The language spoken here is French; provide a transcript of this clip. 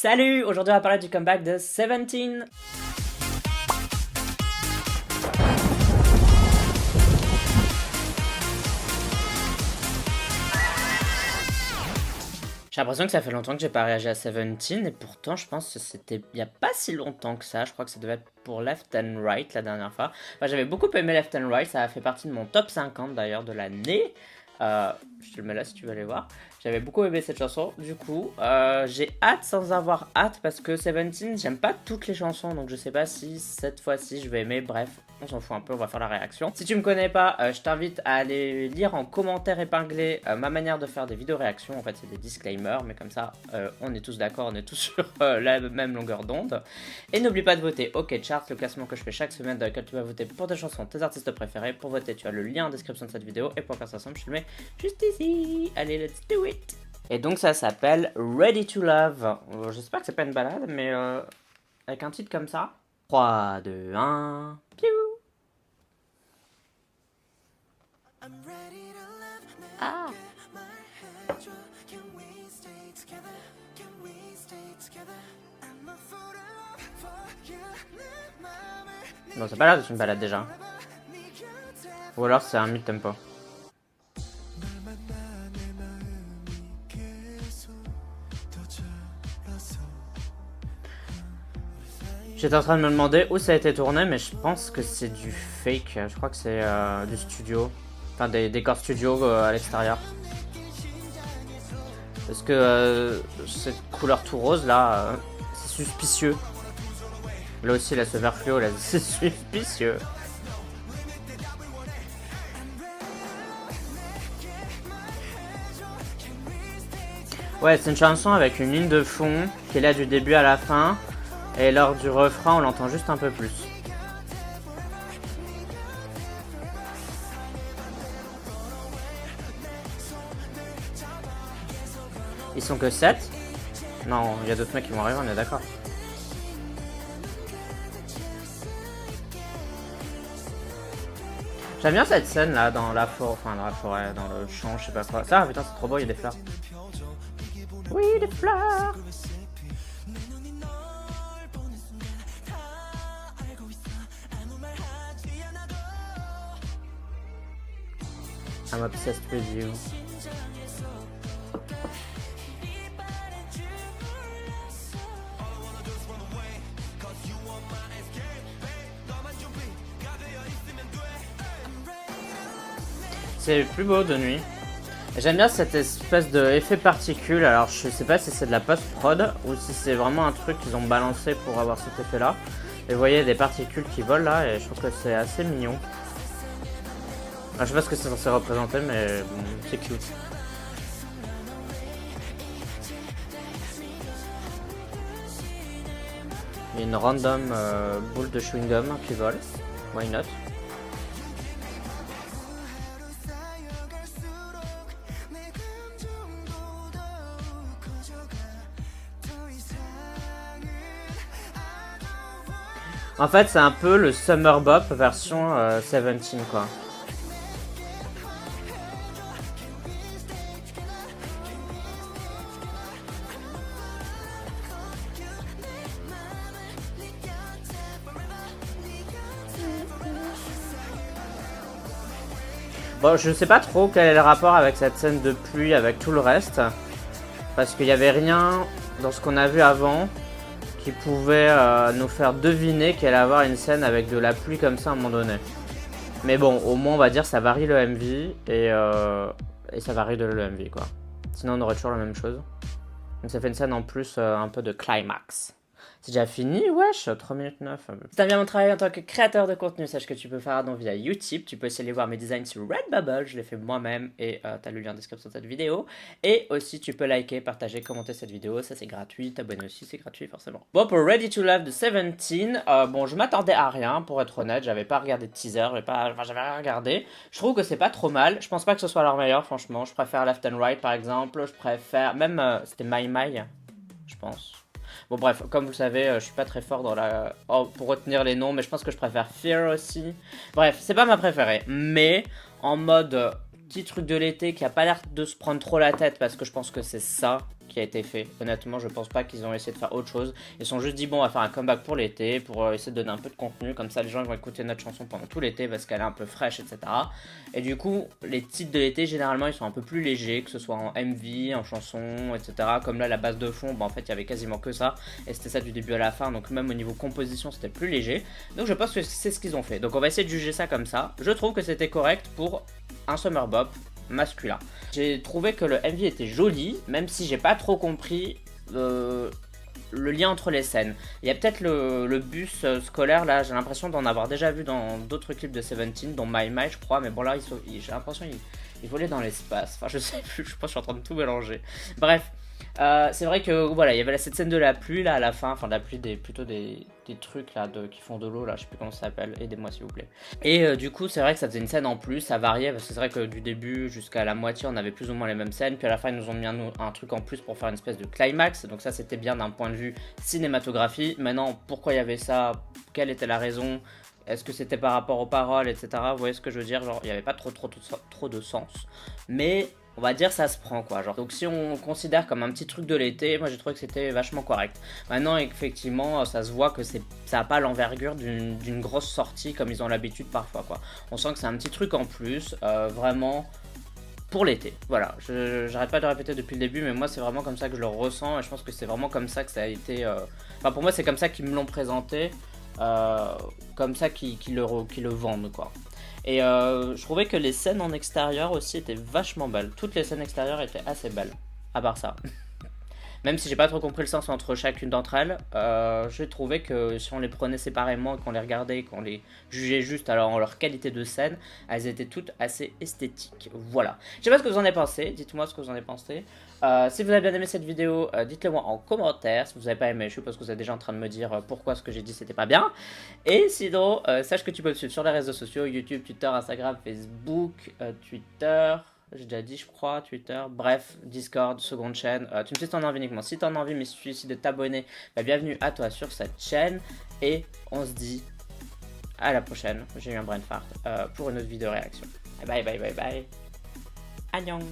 Salut! Aujourd'hui on va parler du comeback de Seventeen. J'ai l'impression que ça fait longtemps que j'ai pas réagi à Seventeen et pourtant je pense que c'était il y a pas si longtemps que ça. Je crois que ça devait être pour Left and Right la dernière fois. Enfin, j'avais beaucoup aimé Left and Right, ça a fait partie de mon top 50 d'ailleurs de l'année. Je te le mets là si tu veux aller voir. J'avais beaucoup aimé cette chanson. Du coup, j'ai hâte sans avoir hâte parce que Seventeen, j'aime pas toutes les chansons. Donc je sais pas si cette fois-ci je vais aimer. Bref, on s'en fout un peu, on va faire la réaction. Si tu me connais pas, je t'invite à aller lire en commentaire épinglé ma manière de faire des vidéos réactions. En fait, c'est des disclaimers, mais comme ça, on est tous d'accord, on est tous sur la même longueur d'onde. Et n'oublie pas de voter OK Chart, le classement que je fais chaque semaine dans lequel tu vas voter pour tes chansons, tes artistes préférés. Pour voter, tu as le lien en description de cette vidéo. Et pour faire ça ensemble, je te le mets juste ici. Allez, let's do it. Et donc ça s'appelle Ready to Love. J'espère que c'est pas une balade, mais avec un titre comme ça. 3, 2, 1, piou. Ah. Non, c'est pas là, c'est une balade déjà. Ou alors c'est un mid-tempo. J'étais en train de me demander où ça a été tourné, mais je pense que c'est du fake. Je crois que c'est du studio. Enfin, des décors studio à l'extérieur. Parce que cette couleur tout rose là, c'est suspicieux. Là aussi, là, ce vert fluo, là, c'est suspicieux. Ouais, c'est une chanson avec une ligne de fond qui est là du début à la fin. Et lors du refrain, on l'entend juste un peu plus. Ils sont que 7. Non, il y a d'autres mecs qui vont arriver, on est d'accord. J'aime bien cette scène là dans la forêt, enfin dans la forêt, dans le champ, je sais pas quoi. Ça, putain, c'est trop beau, il y a des fleurs. Oui, des fleurs. I'm obsessed with you. C'est plus beau de nuit. J'aime bien cette espèce d'effet particule. Alors je sais pas si c'est de la post-prod ou si c'est vraiment un truc qu'ils ont balancé pour avoir cet effet là. Et vous voyez des particules qui volent là et je trouve que c'est assez mignon. Alors, je sais pas ce que c'est censé représenter mais bon, c'est cute. Il y a une random boule de chewing-gum qui vole. Why not? En fait, c'est un peu le Summer Bop version Seventeen, quoi. Bon, je sais pas trop quel est le rapport avec cette scène de pluie, avec tout le reste. Parce qu'il n'y avait rien dans ce qu'on a vu avant qui pouvait nous faire deviner qu'elle allait avoir une scène avec de la pluie comme ça à un moment donné. Mais bon, au moins on va dire ça varie le MV et ça varie de le MV quoi. Sinon on aurait toujours la même chose. Donc ça fait une scène en plus un peu de climax. C'est déjà fini, wesh, 3 minutes 9. Si t'aimes bien mon travail en tant que créateur de contenu, sache que tu peux faire un don via Utip. Tu peux aussi aller voir mes designs sur Redbubble, je les fais moi-même et t'as le lien en description de cette vidéo. Et aussi tu peux liker, partager, commenter cette vidéo, ça c'est gratuit. T'abonner aussi, c'est gratuit forcément. Bon, pour Ready to Love de Seventeen, bon je m'attendais à rien pour être honnête, j'avais pas regardé de teaser, j'avais rien regardé. Je trouve que c'est pas trop mal, je pense pas que ce soit leur meilleur franchement. Je préfère Left and Right par exemple, je préfère, même c'était My My, je pense. Bon bref, comme vous le savez, je suis pas très fort dans la... pour retenir les noms, mais je pense que je préfère Fear aussi. Bref, c'est pas ma préférée, mais en mode petit truc de l'été qui a pas l'air de se prendre trop la tête, parce que je pense que c'est ça qui a été fait. Honnêtement, je pense pas qu'ils ont essayé de faire autre chose. Ils se sont juste dit, bon, on va faire un comeback pour l'été, pour essayer de donner un peu de contenu, comme ça les gens vont écouter notre chanson pendant tout l'été parce qu'elle est un peu fraîche, etc. Et du coup, les titres de l'été, généralement, ils sont un peu plus légers, que ce soit en MV, en chanson, etc. Comme là, la base de fond, bah, en fait, il y avait quasiment que ça, et c'était ça du début à la fin, donc même au niveau composition, c'était plus léger. Donc je pense que c'est ce qu'ils ont fait. Donc on va essayer de juger ça comme ça. Je trouve que c'était correct pour un Summer Bop masculin. J'ai trouvé que le MV était joli, même si j'ai pas trop compris le lien entre les scènes. Il y a peut-être le bus scolaire là, j'ai l'impression d'en avoir déjà vu dans d'autres clips de Seventeen, dont My My je crois, mais bon là j'ai l'impression qu'il volait dans l'espace. Enfin je sais plus, je pense que je suis en train de tout mélanger. Bref. C'est vrai que voilà, il y avait cette scène de la pluie là à la fin, enfin de la pluie, plutôt des trucs là qui font de l'eau là, je sais plus comment ça s'appelle, aidez-moi s'il vous plaît. Et du coup c'est vrai que ça faisait une scène en plus, ça variait parce que c'est vrai que du début jusqu'à la moitié on avait plus ou moins les mêmes scènes, puis à la fin ils nous ont mis un truc en plus pour faire une espèce de climax, donc ça c'était bien d'un point de vue cinématographie. Maintenant pourquoi il y avait ça, quelle était la raison, est-ce que c'était par rapport aux paroles, etc. Vous voyez ce que je veux dire, genre il n'y avait pas trop de sens, mais on va dire ça se prend quoi, genre. Donc si on considère comme un petit truc de l'été, moi j'ai trouvé que c'était vachement correct. Maintenant effectivement ça se voit que ça n'a pas l'envergure d'une grosse sortie comme ils ont l'habitude parfois quoi. On sent que c'est un petit truc en plus, vraiment pour l'été. Voilà, j'arrête pas de le répéter depuis le début, mais moi c'est vraiment comme ça que je le ressens et je pense que c'est vraiment comme ça que ça a été... Enfin pour moi c'est comme ça qu'ils me l'ont présenté, comme ça qu'ils le vendent quoi. Et je trouvais que les scènes en extérieur aussi étaient vachement belles. Toutes les scènes extérieures étaient assez belles, à part ça. Même si j'ai pas trop compris le sens entre chacune d'entre elles, j'ai trouvé que si on les prenait séparément, qu'on les regardait, qu'on les jugeait juste alors en leur qualité de scène, elles étaient toutes assez esthétiques. Voilà. Je sais pas ce que vous en avez pensé, dites-moi ce que vous en avez pensé. Si vous avez bien aimé cette vidéo, dites-le moi en commentaire. Si vous avez pas aimé, je suppose que vous êtes déjà en train de me dire pourquoi ce que j'ai dit c'était pas bien. Et sinon, sache que tu peux me suivre sur les réseaux sociaux, YouTube, Twitter, Instagram, Facebook, Twitter... J'ai déjà dit, je crois, Twitter, bref, Discord, seconde chaîne. Tu me suis si t'en as envie uniquement. Si t'en as envie, mais si tu décides de t'abonner, bah, bienvenue à toi sur cette chaîne. Et on se dit à la prochaine. J'ai eu un brain fart pour une autre vidéo réaction. Bye bye bye bye bye. Annyeong.